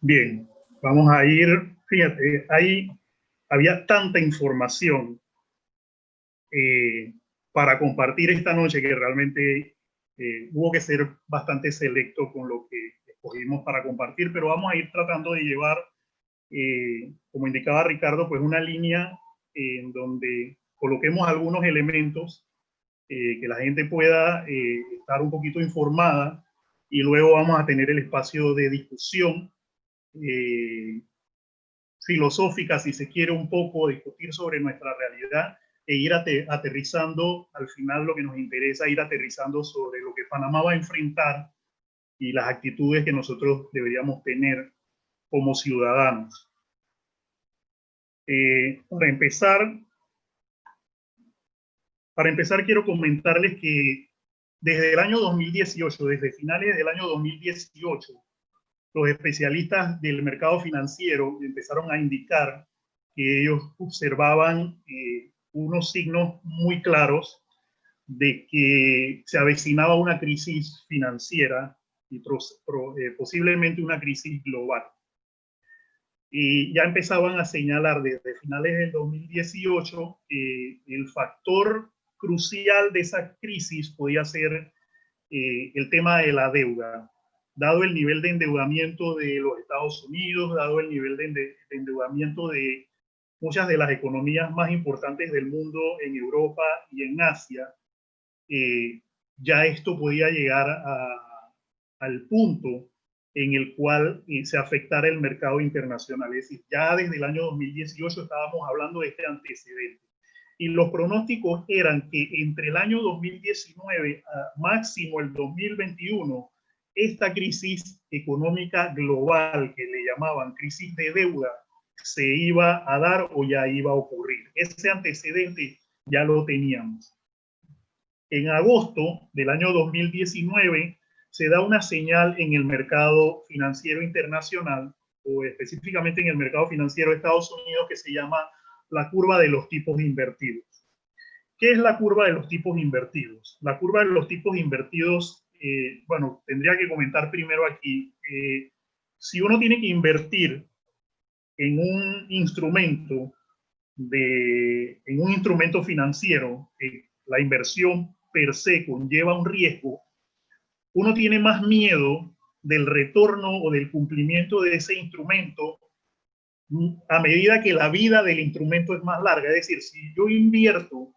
Bien, vamos a ir, fíjate, había tanta información eh, para compartir esta noche que realmente hubo que ser bastante selecto con lo que escogimos para compartir, pero vamos a ir tratando de llevar, como indicaba Ricardo, pues una línea en donde coloquemos algunos elementos que la gente pueda estar un poquito informada y luego vamos a tener el espacio de discusión eh, filosófica, si se quiere, un poco discutir sobre nuestra realidad e ir aterrizando, al final lo que nos interesa, ir aterrizando sobre lo que Panamá va a enfrentar y las actitudes que nosotros deberíamos tener como ciudadanos. Para empezar, quiero comentarles que desde el año 2018, desde finales del año 2018, los especialistas del mercado financiero empezaron a indicar que ellos observaban unos signos muy claros de que se avecinaba una crisis financiera y posiblemente una crisis global. Y ya empezaban a señalar desde finales del 2018 que el factor crucial de esa crisis podía ser el tema de la deuda, dado el nivel de endeudamiento de los Estados Unidos, dado el nivel de endeudamiento de muchas de las economías más importantes del mundo en Europa y en Asia, ya esto podía llegar al punto en el cual se afectara el mercado internacional. Es decir, ya desde el año 2018 estábamos hablando de este antecedente. Y los pronósticos eran que entre el año 2019 a máximo el 2021, esta crisis económica global que le llamaban crisis de deuda se iba a dar o ya iba a ocurrir. Ese antecedente ya lo teníamos. En agosto del año 2019 se da una señal en el mercado financiero internacional, o específicamente en el mercado financiero de Estados Unidos, que se llama la curva de los tipos invertidos. ¿Qué es la curva de los tipos invertidos? La curva de los tipos invertidos, bueno, tendría que comentar primero aquí, si uno tiene que invertir en un instrumento en un instrumento financiero, la inversión per se conlleva un riesgo, uno tiene más miedo del retorno o del cumplimiento de ese instrumento a medida que la vida del instrumento es más larga. Es decir, si yo invierto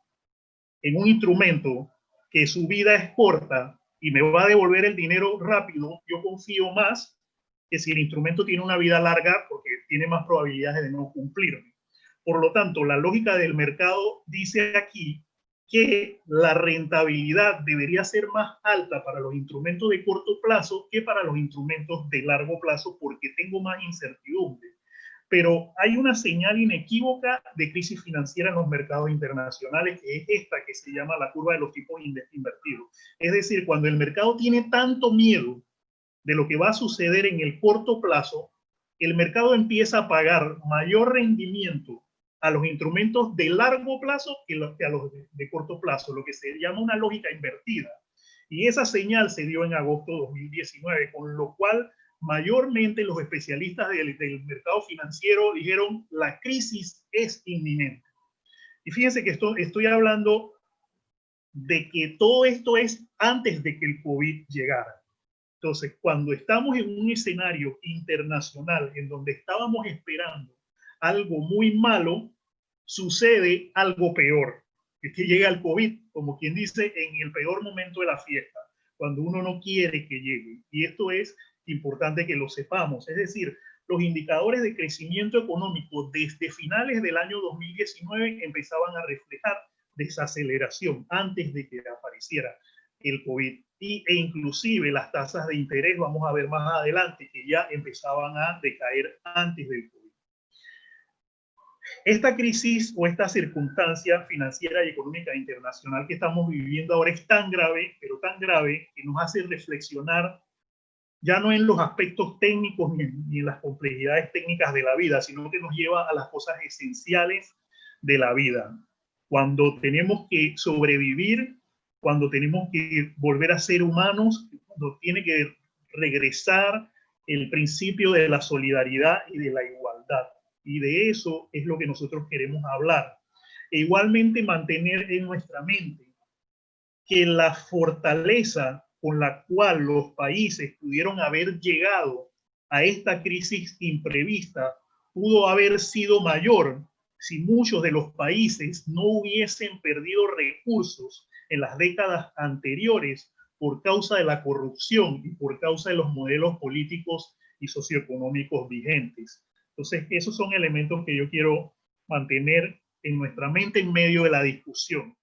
en un instrumento que su vida es corta y me va a devolver el dinero rápido, yo confío más que si el instrumento tiene una vida larga porque tiene más probabilidades de no cumplirme. Por lo tanto, la lógica del mercado dice aquí que la rentabilidad debería ser más alta para los instrumentos de corto plazo que para los instrumentos de largo plazo porque tengo más incertidumbre. Pero hay una señal inequívoca de crisis financiera en los mercados internacionales, que es esta que se llama la curva de los tipos invertidos. Es decir, cuando el mercado tiene tanto miedo de lo que va a suceder en el corto plazo, el mercado empieza a pagar mayor rendimiento a los instrumentos de largo plazo que a los de corto plazo, lo que se llama una lógica invertida. Y esa señal se dio en agosto de 2019, con lo cual mayormente los especialistas del mercado financiero dijeron la crisis es inminente. Y fíjense que estoy hablando de que todo esto es antes de que el COVID llegara. Entonces, cuando estamos en un escenario internacional en donde estábamos esperando algo muy malo, sucede algo peor, que es que llega el COVID, como quien dice, en el peor momento de la fiesta, cuando uno no quiere que llegue. Y esto es importante que lo sepamos. Es decir, los indicadores de crecimiento económico desde finales del año 2019 empezaban a reflejar desaceleración antes de que apareciera el COVID e inclusive las tasas de interés, vamos a ver más adelante, que ya empezaban a decaer antes del COVID. Esta crisis o esta circunstancia financiera y económica internacional que estamos viviendo ahora es tan grave, pero tan grave, que nos hace reflexionar ya no en los aspectos técnicos ni en las complejidades técnicas de la vida, sino que nos lleva a las cosas esenciales de la vida. Cuando tenemos que sobrevivir, cuando tenemos que volver a ser humanos, cuando tiene que regresar el principio de la solidaridad y de la igualdad. Y de eso es lo que nosotros queremos hablar. E igualmente mantener en nuestra mente que la fortaleza con la cual los países pudieron haber llegado a esta crisis imprevista pudo haber sido mayor si muchos de los países no hubiesen perdido recursos en las décadas anteriores por causa de la corrupción y por causa de los modelos políticos y socioeconómicos vigentes. Entonces, esos son elementos que yo quiero mantener en nuestra mente en medio de la discusión.